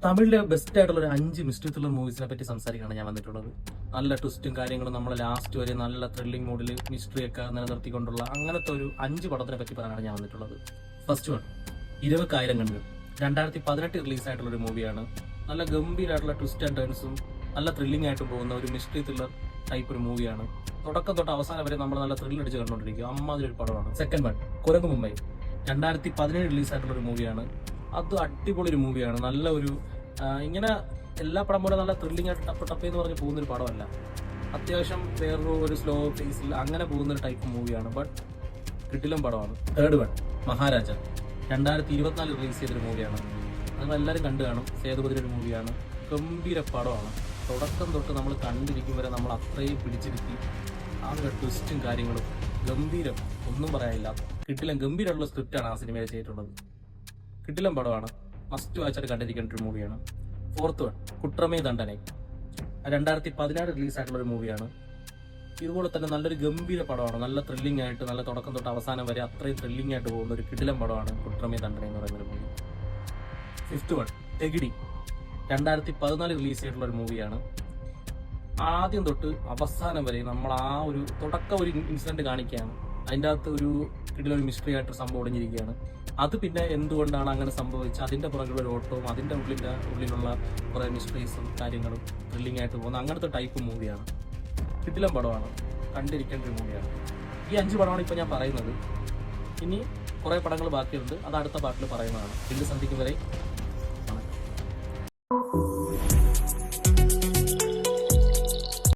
തമിഴിലെ ബെസ്റ്റ് ആയിട്ടുള്ള ഒരു 5 മിസ്റ്ററി ത്രില്ലർ മൂവീസിനെ പറ്റി സംസാരിക്കാനാണ് ഞാൻ വന്നിട്ടുള്ളത്. നല്ല ട്വിസ്റ്റും കാര്യങ്ങളും നമ്മൾ ലാസ്റ്റ് വരെ നല്ല ത്രില്ലിംഗ് മൂഡിൽ മിസ്റ്ററി ഒക്കെ നിലനിർത്തിക്കൊണ്ടുള്ള അങ്ങനത്തെ ഒരു 5 പടത്തിനെ പറ്റി പറയാനാണ് ഞാൻ വന്നിട്ടുള്ളത്. ഫസ്റ്റ് വൺ, 20,000 കണ്ണുകൾ. 2018 റിലീസായിട്ടുള്ള ഒരു മൂവിയാണ്. നല്ല ഗംഭീരമായിട്ടുള്ള ട്വിസ്റ്റ് ആൻഡ് ടേൺസും നല്ല ത്രില്ലിംഗ് ആയിട്ട് പോകുന്ന ഒരു മിസ്റ്ററി ത്രില്ലർ ടൈപ്പ് ഒരു മൂവിയാണ്. തുടക്കം തൊട്ട് അവസാനം വരെ നമ്മൾ നല്ല ത്രില്ല് അടിച്ച് കണ്ടുകൊണ്ടിരിക്കും. അമ്മാതിരി ഒരു പടമാണ്. സെക്കൻഡ് വൺ, കുരങ്ങ് മുംബൈ. 2017 റിലീസായിട്ടുള്ള ഒരു മൂവിയാണ്. അത് അടിപൊളി ഒരു മൂവിയാണ്. നല്ല ഒരു ഇങ്ങനെ എല്ലാ പടം പോലെ നല്ല ത്രില്ലിംഗ് ആയിട്ട് ടപ്പ് എന്ന് പറഞ്ഞ് പോകുന്നൊരു പടമല്ല. അത്യാവശ്യം വേറൊരു ഒരു സ്ലോ ഫേസിൽ അങ്ങനെ പോകുന്നൊരു ടൈപ്പ് മൂവിയാണ്. ബട്ട് കിടിലം പടമാണ്. Third one, Maharaja. 2024 റിലീസ് ചെയ്തൊരു മൂവിയാണ്. നിങ്ങളെല്ലാവരും കണ്ടു കാണും. സേതുപതിയുടെ ഒരു മൂവിയാണ്. ഗംഭീര പടമാണ്. തുടക്കം തൊട്ട് നമ്മൾ കണ്ടിരിക്കും വരെ നമ്മൾ അത്രയും പിടിച്ചിരുത്തി ആ ഒരു ട്വിസ്റ്റും കാര്യങ്ങളും ഗംഭീരം, ഒന്നും പറയാനില്ല. കിടിലം ഗംഭീരമുള്ള സ്ക്രിപ്റ്റാണ് ആ സിനിമയിൽ ചെയ്തിട്ടുള്ളത്. കിടിലം പടമാണ്. മസ്റ്റ് വാച്ചായിട്ട് കണ്ടിരിക്കേണ്ട ഒരു മൂവിയാണ്. Fourth one, കുട്രമേ ദണ്ഡനെ. 2016 റിലീസായിട്ടുള്ള ഒരു മൂവിയാണ്. ഇതുപോലെ തന്നെ നല്ലൊരു ഗംഭീര പടമാണ്. നല്ല ത്രില്ലിംഗ് ആയിട്ട് നല്ല തുടക്കം തൊട്ട് അവസാനം വരെ അത്രയും ത്രില്ലിംഗ് ആയിട്ട് പോകുന്ന ഒരു കിടിലം പടമാണ് കുട്രമേ ദണ്ഡനെ എന്ന് പറയുന്ന ഒരു movie. Fifth one, Thekkady. 2014 release ചെയ്തിട്ടുള്ള ഒരു മൂവിയാണ്. ആദ്യം തൊട്ട് അവസാനം വരെ നമ്മൾ ആ ഒരു തുടക്കം ഒരു ഇൻസിഡന്റ് കാണിക്കുകയാണ്. അതിൻ്റെ അകത്ത് ഒരു കിടിലൊരു മിസ്റ്ററി ആയിട്ട് സംഭവം ഒളിഞ്ഞിരിക്കുകയാണ്. അത് പിന്നെ എന്തുകൊണ്ടാണ് അങ്ങനെ സംഭവിച്ചത്, അതിൻ്റെ പുറകിലുള്ള ഒരു ഓട്ടവും അതിൻ്റെ ഉള്ളിലുള്ള കുറേ മിസ്റ്ററീസും കാര്യങ്ങളും ത്രില്ലിംഗ് ആയിട്ട് പോകുന്ന അങ്ങനത്തെ ടൈപ്പ് മൂവിയാണ്. കിടിലം പടമാണ്. കണ്ടിരിക്കേണ്ട ഒരു മൂവിയാണ്. ഈ 5 പടമാണ് ഇപ്പോൾ ഞാൻ പറയുന്നത്. ഇനി കുറേ പടങ്ങൾ ബാക്കിയുണ്ട്. അത് അടുത്ത പാർട്ടിൽ പറയുന്നതാണ്. വീണ്ടും സന്ധിക്കും വരെ